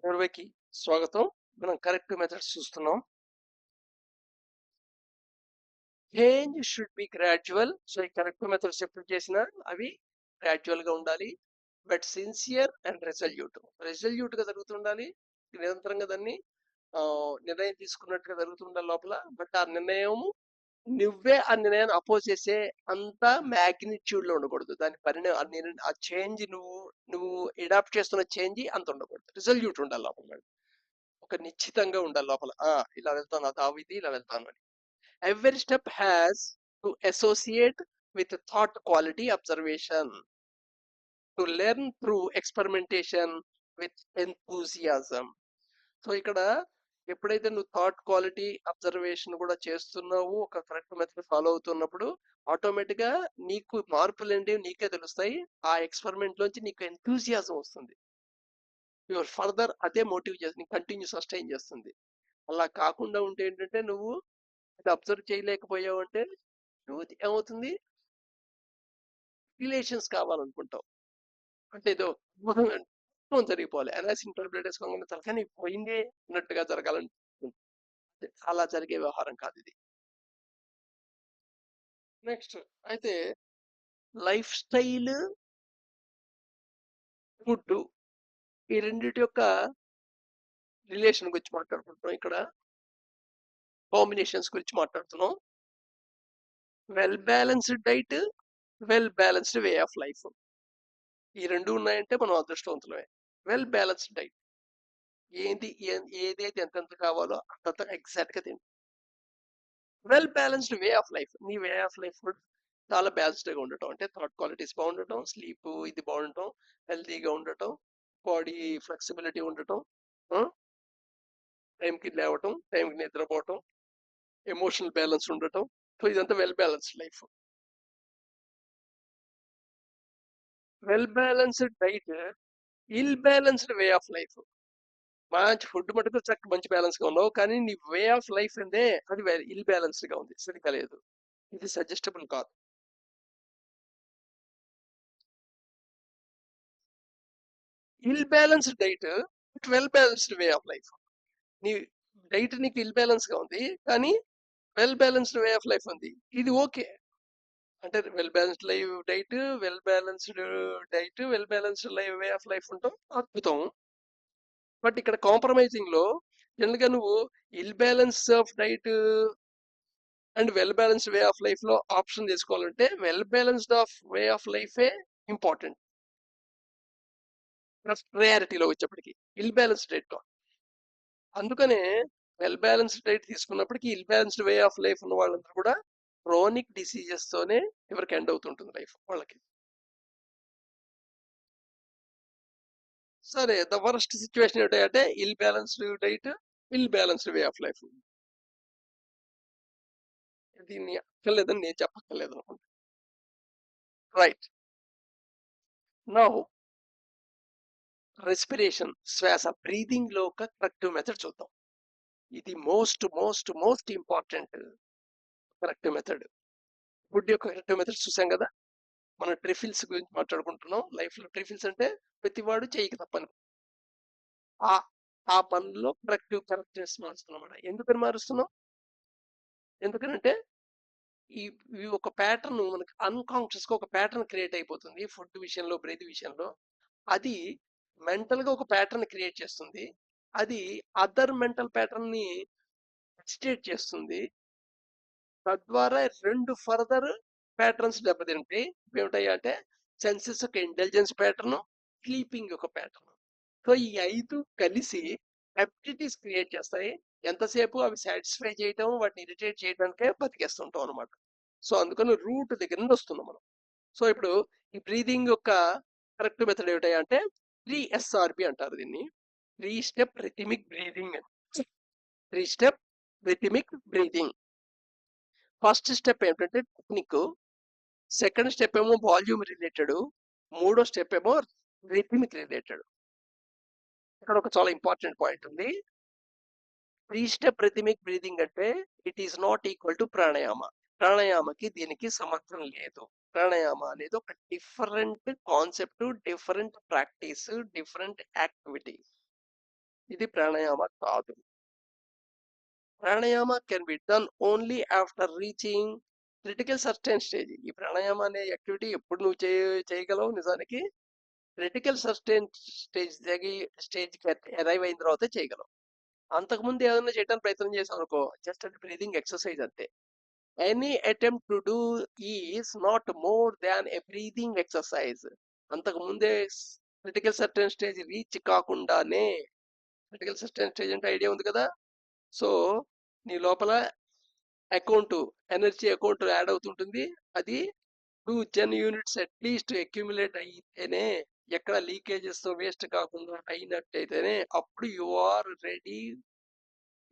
గొడవకి స్వాగతం. మనం కరెక్ట్ మెథడ్స్ చూస్తున్నాం. Change should be gradual. So ఈ కరెక్ట్ మెథడ్స్ ఎప్పుడు చేసినా అవి గ్రాడ్యువల్ గా ఉండాలి, బట్ సిన్సియర్ అండ్ రెజల్యూట్ గా జరుగుతుండాలి. నిరంతరంగా దాన్ని నిర్ణయం తీసుకున్నట్టుగా జరుగుతుండాలి లోపల. బట్ ఆ నిర్ణయం నువ్వే ఆ నిర్ణయాన్ని అపోజ్ చేసే అంత మ్యాగ్నిట్యూడ్ లో ఉండకూడదు. దాని పరిణామం ఆ చేంజ్ నువ్వు అడాప్ట్ చేస్తున్న చేంజ్ అంత ఉండకూడదు. రిజల్యూట్ ఉండాలి లోపల. ఒక నిశ్చితంగా ఉండాలి లోపల. ఇలా వెళ్తాను, ఆ ఇది ఇలా వెళ్తాను అని. Every step has to associate with thought quality observation, to learn through experimentation with enthusiasm. So ఇక్కడ ఎప్పుడైతే నువ్వు థాట్ క్వాలిటీ అబ్జర్వేషన్ కూడా చేస్తున్నావు, ఒక కరెక్ట్ మెథడ్ ఫాలో అవుతున్నప్పుడు ఆటోమేటిక్ గా నీకు మార్పులు ఏంటి నీకే తెలుస్తాయి. ఆ ఎక్స్పెరిమెంట్ లోంచి నీకు ఎంతూజియాజం వస్తుంది. యువర్ ఫర్దర్ అదే మోటివ్ చేస్తుంది, కంటిన్యూ సస్టైన్ చేస్తుంది. అలా కాకుండా ఉంటే ఏంటంటే నువ్వు అది అబ్జర్వ్ చేయలేకపోయావు అంటే నువ్వు ఏమవుతుంది, రిలేషన్స్ కావాలనుకుంటావు. అంటే ఏదో మొత్తం జరిగిపోవాలి, అనాలిసిస్ ఇంటర్ప్రిట్ చేసుకోగానే తలకాని పోయిందే అన్నట్టుగా జరగాలని. అలా జరిగే వ్యవహారం కాదు ఇది. నెక్స్ట్ అయితే లైఫ్ స్టైల్, ఫుడ్, ఈ రెండింటి యొక్క రిలేషన్ గురించి మాట్లాడుకుంటున్నాం. ఇక్కడ కాంబినేషన్స్ గురించి మాట్లాడుతున్నాం. Well balanced diet, well balanced way of life, ఈ రెండు ఉన్నాయంటే మనం అదృష్టవంతులమే. వెల్ బ్యాలెన్స్డ్ డైట్ ఏదైతే ఎంతెంత కావాలో అంతంత ఎగ్జాక్ట్ గా తింటాం. Well balanced way of life, నీ వే ఆఫ్ లైఫ్ చాలా బ్యాలెన్స్డ్ గా ఉండటం అంటే థాట్ క్వాలిటీస్ బాగుండటం, స్లీప్ ఇది బాగుండటం, హెల్తీగా ఉండటం, బాడీ ఫ్లెక్సిబిలిటీ ఉండటం, టైంకి లేవటం, టైంకి నిద్రపోవటం, ఎమోషనల్ బ్యాలెన్స్ ఉండటం. సో ఇదంతా well balanced life. Well balanced diet, ill balanced way of life. మంచి ఫుడ్ మటుకు చక్క మంచి బ్యాలెన్స్ గా ఉన్నావు, కానీ నీ వే ఆఫ్ లైఫ్ అంటే అది ఇల్ బ్యాలెన్స్డ్ గా ఉంది, సరిగ్గా లేదు. ఇది సజెస్టబుల్ కాదు. Ill balanced diet, well balanced way of life. నీ డైట్ నీకు ఇల్ బ్యాలెన్స్ గా ఉంది, కానీ well balanced way of life ఉంది. ఇది ఓకే. అంటే well balanced life diet, well balanced life way of life ఉంటాం, అద్భుతం. బట్ ఇక్కడ కాంప్రమైజింగ్ లో జనరల్ గా నువ్వు ill balance of diet and well balanced way of life లో ఆప్షన్ తీసుకోవాలంటే well balanced of way of లైఫే ఇంపార్టెంట్ ప్రయారిటీలో వచ్చేప్పటికి, ఇల్ బ్యాలెన్స్డ్ డైట్. అందుకనే వెల్ బ్యాలెన్స్డ్ డైట్ తీసుకున్నప్పటికీ ill balanced way of life ఉన్న వాళ్ళందరూ కూడా క్రోనిక్ డిసీజెస్ తోనే ఎవరికి ఎండ్ అవుతుంటుంది లైఫ్ వాళ్ళకి. సరే, ద వరస్ట్ సిచ్యువేషన్ ఏంటంటే ill balanced diet, ill balanced way of life. దీన్ని అక్కర్లేదని నేను చెప్పక్కర్లేదు అనుకుంటా. రైట్ నౌ రెస్పిరేషన్, శ్వాస, బ్రీదింగ్ లో ఒక కరెక్ట్ మెథడ్ చూద్దాం. ఇది most most most important correct method. Food యొక్క కరెక్ట్ మెథడ్ చూసాం కదా. మనం ట్రిఫిల్స్ గురించి మాట్లాడుకుంటున్నాం. లైఫ్ లో ట్రిఫిల్స్ అంటే ప్రతివాడు చేయక తప్పని ఆ ఆ పనుల్లో కరెక్ట్నెస్ మారుస్తున్నాం అన్నమాట. ఎందుకని మారుస్తున్నాం? ఎందుకనంటే ఈ ఇవి ఒక ప్యాటర్న్ మనకి అన్కాన్షియస్ గా ఒక ప్యాటర్న్ క్రియేట్ అయిపోతుంది ఫుడ్ విషయంలో, బ్రీత్ విషయంలో. అది మెంటల్ గా ఒక ప్యాటర్న్ క్రియేట్ చేస్తుంది. అది అదర్ మెంటల్ ప్యాటర్న్ ని ఎక్స్టేట్ చేస్తుంది. తద్వారా రెండు ఫర్దర్ ప్యాటర్న్స్ దెబ్బతింటాయి. ఏమిటాయి అంటే సెన్సెస్ ఒక ఇంటెలిజెన్స్ ప్యాటర్న్, స్లీపింగ్ ఒక ప్యాటర్న్. సో ఈ 5 కలిసి అప్టిటీస్ క్రియేట్ చేస్తాయి. ఎంతసేపు అవి సాటిస్ఫై చేయటం, వాటిని ఇరిటేట్ చేయడానికే బతికేస్తుంటాం అనమాట. సో అందుకని రూట్ దగ్గర నుండి వస్తున్నాం మనం. సో ఇప్పుడు ఈ బ్రీదింగ్ యొక్క కరెక్ట్ మెథడ్ ఏమిటాయి అంటే 3SRB అంటారు దీన్ని. 3 step rhythmic breathing. 3 step rhythmic breathing. First step ఏంటంటే టెక్నిక్, సెకండ్ స్టెప్ ఏమో వాల్యూమ్ రిలేటెడ్, మూడో స్టెప్ ఏమో రిథమిక్ రిలేటెడ్. ఇక్కడ ఒక చాలా ఇంపార్టెంట్ పాయింట్ ఉంది. 3 స్టెప్ రిథమిక్ బ్రీదింగ్ అంటే it is not equal to pranayama. ప్రాణాయామకి దీనికి సంబంధం లేదు. ప్రాణాయామ అనేది ఒక different concept, different practice, different activity. ఇది ప్రాణాయామ కాదు. Pranayama can be done only after reaching critical certain stage. ఈ ప్రాణాయామ అనే యాక్టివిటీ ఎప్పుడు నువ్వు చేయగలవు నిజానికి క్రిటికల్ సర్టెన్ స్టేజ్కి అరైవ్ అయిన తర్వాత చేయగలవు. అంతకుముందు ఏదైనా చేయడానికి ప్రయత్నం చేసాం అనుకో, జస్ట్ అంటే బ్రీదింగ్ ఎక్సర్సైజ్ అంతే. Any attempt to do is not more than A breathing exercise. అంతకు ముందే క్రిటికల్ సర్టెన్ స్టేజ్ రీచ్ కాకుండానే, క్రిటికల్ సర్టెన్ స్టేజ్ అంటే ఐడియా ఉంది కదా. సో నీ లోపల అకౌంట్, ఎనర్జీ అకౌంట్ యాడ్ అవుతుంటుంది. అది 2 యూనిట్స్ అట్లీస్ట్ అక్యుములేట్ అయితేనే, ఎక్కడ లీకేజెస్ వేస్ట్ కాకుండా అయినట్టయితేనే అప్పుడు you are ready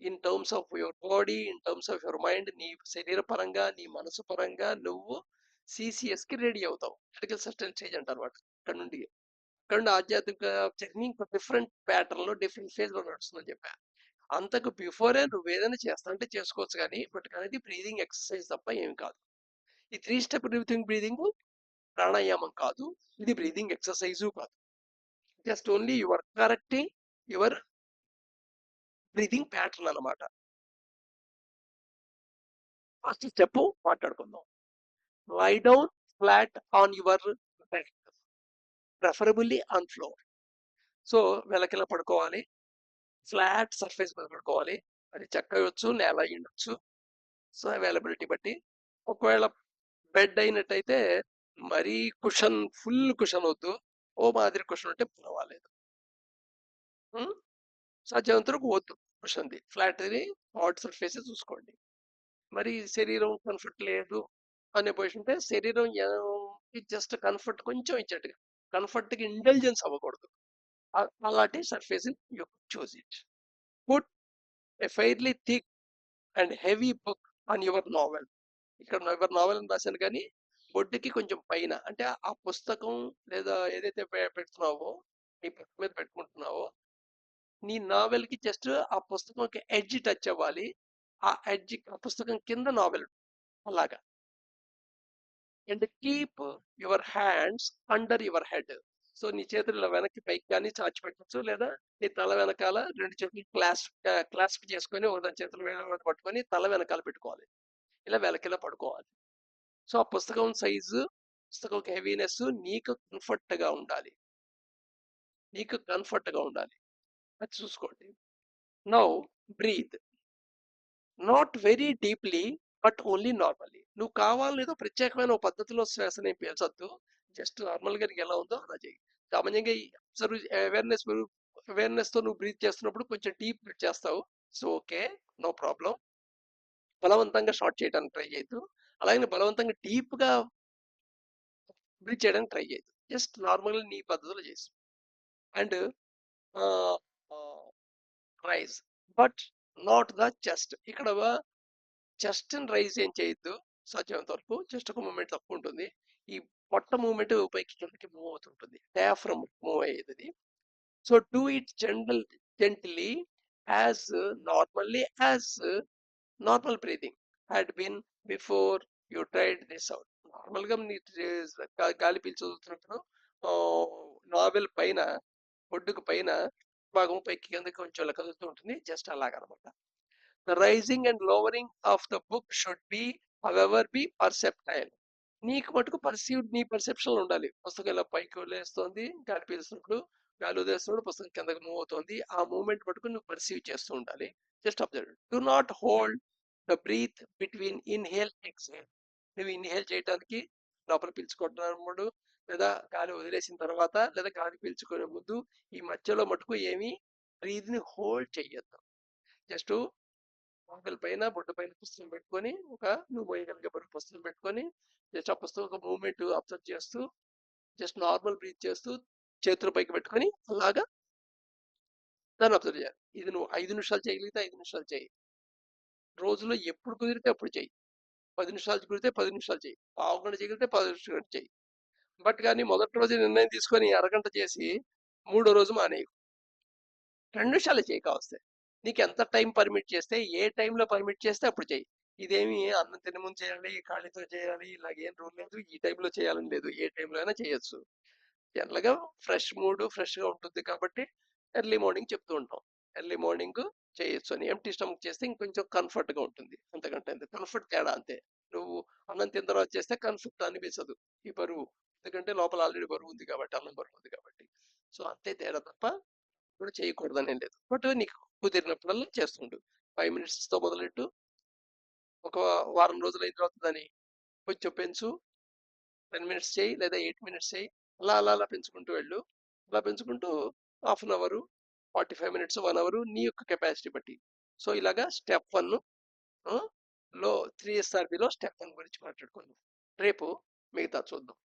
in terms of your body, in terms of your mind. నీ శరీర పరంగా, నీ మనసు పరంగా నువ్వు సిసిఎస్ కి రెడీ అవుతావు. క్రిటికల్ సర్టెన్ స్టేజ్ అంటారు అనమాట. ఇక్కడ నుండి ఆధ్యాత్మిక జర్నీ ఇంకో డిఫరెంట్ ప్యాటర్న్ లో, డిఫరెంట్ ఫేజ్ లో నడుస్తుందని చెప్పా. అంతకు బిఫోరే నువ్వు ఏదైనా చేస్తా అంటే చేసుకోవచ్చు, కానీ బట్ అనేది బ్రీదింగ్ ఎక్సర్సైజ్ తప్ప ఏమి కాదు. ఈ 3 స్టెప్ బ్రీదింగ్ ప్రాణాయామం కాదు, ఇది బ్రీదింగ్ ఎక్సర్సైజు కాదు. Just only your correcting your breathing pattern అన్నమాట. ఫస్ట్ స్టెప్ మాట్లాడుకుందాం. Lie down flat on your bed, preferably on floor. So వెలకిలా పడుకోవాలి, ఫ్లాట్ సర్ఫేస్ మీద పడుకోవాలి. అది చెక్క అయ్యొచ్చు, నేల అయ్యుండొచ్చు, సో అవైలబిలిటీ బట్టి. ఒకవేళ బెడ్ అయినట్టయితే మరీ కుషన్, ఫుల్ కుషన్ వద్దు, ఓ మాదిరి కుషన్ ఉంటే పర్వాలేదు. సాధ్యమంత వరకు వద్దు కుషన్ది, ఫ్లాట్ది హార్డ్ సర్ఫేస్ చూసుకోండి. మరి శరీరం కంఫర్ట్ లేదు అనే పొజిషన్ ఉంటే శరీరం జస్ట్ కంఫర్ట్ కొంచెం ఇచ్చేట్టుగా, కంఫర్ట్కి ఇంటెలిజెన్స్ అవ్వకూడదు, అలాంటి surface you choose it. Put a fairly thick and heavy book on your navel. ఇక్కడ యువర్ నావెల్ అని రాశాను, కానీ బొడ్డుకి కొంచెం పైన, అంటే ఆ పుస్తకం లేదా ఏదైతే పెడుతున్నావో, నీ పుస్తకం మీద పెట్టుకుంటున్నావో, నీ నావెల్ కి జస్ట్ ఆ పుస్తకంకి ఎడ్జ్ టచ్ అవ్వాలి. ఆ ఎడ్జ్, ఆ పుస్తకం కింద నావెల్ అలాగా. And keep your hands under your head. So నీ చేతులు ఇలా వెనక్కి పైకి కానీ చాచి పెట్టచ్చు, లేదా నీ తల వెనకాల 2 చేతులు క్లాస్ప్ చేసుకొని ఒక చేతులు పట్టుకొని తల వెనకాల పెట్టుకోవాలి. ఇలా వెనకిలా పడుకోవాలి. సో ఆ పుస్తకం సైజు, పుస్తకం హెవీనెస్ నీకు కంఫర్ట్ గా ఉండాలి, నీకు కంఫర్ట్ గా ఉండాలి, అది చూసుకోండి. Now breathe, not very deeply but only normally. నువ్వు కావాలని ఏదో ప్రత్యేకమైన ఒక పద్ధతిలో శ్వాసని పీల్చొద్దు, జస్ట్ నార్మల్ గా నీకు ఎలా ఉందో అలా చేయి. సామాన్యంగా అవేర్నెస్ తో నువ్వు బ్రీత్ చేస్తున్నప్పుడు కొంచెం డీప్ బ్రీత్ చేస్తావు, సో ఓకే, నో ప్రాబ్లం. బలవంతంగా షార్ట్ చేయడానికి ట్రై చేయొద్దు, అలాగే బలవంతంగా డీప్ గా బ్రీత్ చేయడానికి ట్రై చేయొద్దు, జస్ట్ నార్మల్ నీ పద్ధతిలో చేసి. And rise but not the chest. ఇక్కడ చెస్ట్ రైజ్ ఏం చేయొద్దు, సాధ్యమైనంత వరకు చెస్ట్ ఒక మూమెంట్ తక్కువ ఉంటుంది. ఈ పొట్ట మూమెంట్ పైకి కిందకి మూవ్ అవుతుంటుంది, డయాఫ్రమ్ మూవ్ అయ్యేది. So do it gently as normally as normal breathing had been before you tried this out. Normal గా నీ గాలి పీల్చుతున్నప్పుడు నావెల్ పైన, ఒడ్డుకు పైన భాగం పైకి కిందకి కొంచెం ఇలా కదులుతూ ఉంటుంది, జస్ట్ అలాగనమాట. The rising and lowering of the book should be, however, be perceptile. నీకు మటుకు నీ పర్సెప్షన్ ఉండాలి. పుస్తకం ఇలా పైకి వదిలేస్తుంది, గాలి పీలుస్తున్నప్పుడు, గాలి వదిలేస్తున్నప్పుడు పుస్తకం కిందకి మూవ్ అవుతుంది, ఆ మూమెంట్ మటుకు నువ్వు పర్సీవ్ చేస్తూ ఉండాలి. Just observe. Do not hold the breath between inhale exhale. నువ్వు ఇన్హేల్ చేయడానికి లోపల పీల్చుకుంటున్నప్పుడు, లేదా గాలి వదిలేసిన తర్వాత, లేదా గాలి పీల్చుకునే ముందు, ఈ మధ్యలో మటుకు ఏమి బ్రీత్ ని హోల్డ్ చెయ్యొద్దు. జస్ట్ నావెల్ పైన, బొడ్డు పైన పుస్తకం పెట్టుకొని, నువ్వు మోయగలిగే బరువు పుస్తకం పెట్టుకొని, జస్ట్ ఆ పుస్తకం ఒక మూమెంట్ అబ్జర్వ్ చేస్తూ, జస్ట్ నార్మల్ బ్రీత్ చేస్తూ, చేతులు పైకి పెట్టుకొని అలాగా దాన్ని అబ్జర్వ్ చేయాలి. ఇది నువ్వు 5 నిమిషాలు చేయగలిగితే 5 నిమిషాలు చేయి, రోజులో ఎప్పుడు కుదిరితే అప్పుడు చేయి. 10 నిమిషాలు కుదిరితే 10 నిమిషాలు చేయి, పావుగంట చేయగలిగితే 10 నిమిషాలు చేయి. బట్ కానీ మొదటి రోజు నిర్ణయం తీసుకొని అరగంట చేసి మూడో రోజు మానేయకు, 2 నిమిషాలే చేయి కావస్తే. నీకు ఎంత టైం పర్మిట్ చేస్తే, ఏ టైంలో పర్మిట్ చేస్తే అప్పుడు చెయ్యి. ఇదేమి అన్నం తినే ముందు చేయాలి, ఖాళీతో చేయాలి, ఇలాగేం రూల్ లేదు, ఈ టైంలో చేయాలని లేదు, ఏ టైంలో అయినా చేయొచ్చు. జనరల్గా ఫ్రెష్ మూడ్ ఫ్రెష్గా ఉంటుంది కాబట్టి ఎర్లీ మార్నింగ్ చెప్తూ ఉంటాం. ఎర్లీ మార్నింగ్ చేయొచ్చు అని. ఎంప్టీ స్టమక్ చేస్తే ఇంకొంచెం కంఫర్ట్‌గా ఉంటుంది. అంతకంటే అంతే. కంఫర్ట్ తేడా అంతే. నువ్వు అన్నం తిన్న తర్వాత చేస్తే కంఫర్ట్ అనిపించదు. ఈ బరువు. ఎందుకంటే లోపల ఆల్రెడీ బరువు ఉంది కాబట్టి, అన్నం బరువు ఉంది కాబట్టి. సో, అంతే తేడా తప్ప కూడా చేయకూడదనేం లేదు. బట్ నీకు కుదిరినప్పుడల్లా చేస్తుండు. 5 మినిట్స్‌తో మొదలెట్టు. ఒక వారం రోజులయిన తర్వాత దాన్ని కొంచెం పెంచు. 10 మినిట్స్ చేయి లేదా 8 మినిట్స్ చేయి. అలా పెంచుకుంటూ వెళ్ళు. అలా పెంచుకుంటూ half an hour, 45 minutes, 1 hour నీ యొక్క కెపాసిటీ బట్టి. సో, ఇలాగా స్టెప్ 1 లో 3 ఎస్ఆర్‌బిలో స్టెప్ 1 గురించి మాట్లాడుకుందాం. రేపు మిగతా చూద్దాం.